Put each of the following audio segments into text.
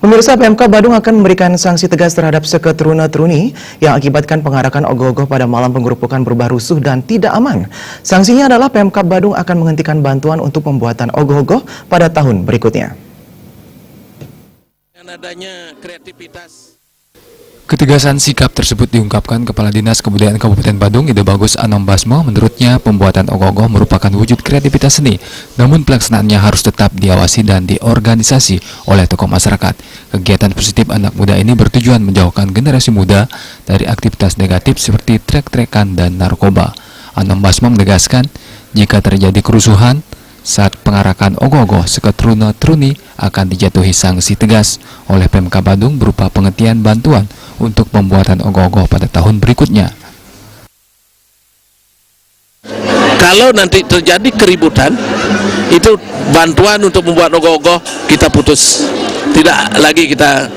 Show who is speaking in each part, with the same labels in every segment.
Speaker 1: Pemirsa, PMK Badung akan memberikan sanksi tegas terhadap seketeruna-teruni yang akibatkan pengarakan ogoh-ogoh pada malam penggerupukan berubah rusuh dan tidak aman. Sanksinya adalah PMK Badung akan menghentikan bantuan untuk pembuatan ogoh-ogoh pada tahun berikutnya.
Speaker 2: Dengan adanya kreativitas.
Speaker 3: Ketegasan sikap tersebut diungkapkan Kepala Dinas Kebudayaan Kabupaten Badung, Ide Bagus Anom Basmo. Menurutnya, pembuatan ogoh-ogoh merupakan wujud kreativitas seni, namun pelaksanaannya harus tetap diawasi dan diorganisasi oleh tokoh masyarakat. Kegiatan positif anak muda ini bertujuan menjauhkan generasi muda dari aktivitas negatif seperti trek-trekan dan narkoba. Anom Basmo menegaskan, jika terjadi kerusuhan saat pengarakan ogoh-ogoh, seketeruna-teruni akan dijatuhi sanksi tegas oleh PMK Badung berupa penghentian bantuan untuk pembuatan ogoh-ogoh pada tahun berikutnya.
Speaker 2: Kalau nanti terjadi keributan, itu bantuan untuk membuat ogoh-ogoh kita putus, tidak lagi kita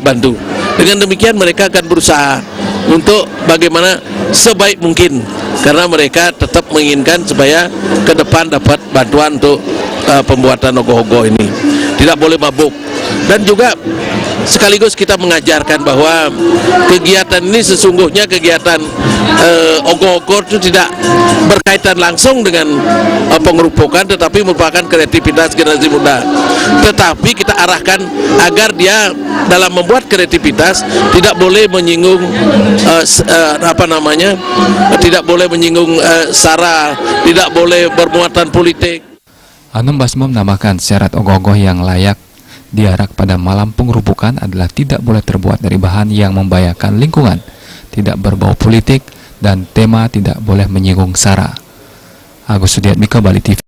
Speaker 2: bantu. Dengan demikian mereka akan berusaha untuk bagaimana sebaik mungkin, karena mereka tetap menginginkan supaya ke depan dapat bantuan untuk pembuatan ogoh-ogoh ini. Tidak boleh mabuk. Dan juga sekaligus kita mengajarkan bahwa kegiatan ini sesungguhnya kegiatan ogoh-ogoh itu tidak berkaitan langsung dengan pengerupukan, tetapi merupakan kreativitas generasi muda. Tetapi kita arahkan agar dia dalam membuat kreativitas tidak boleh menyinggung tidak boleh menyinggung sara, tidak boleh bermuatan politik.
Speaker 3: Anom Basmo menambahkan, syarat ogoh-ogoh yang layak diarak pada malam pengerupukan adalah tidak boleh terbuat dari bahan yang membahayakan lingkungan, tidak berbau politik, dan tema tidak boleh menyinggung sara. Agus Sudiatmika, Bali TV.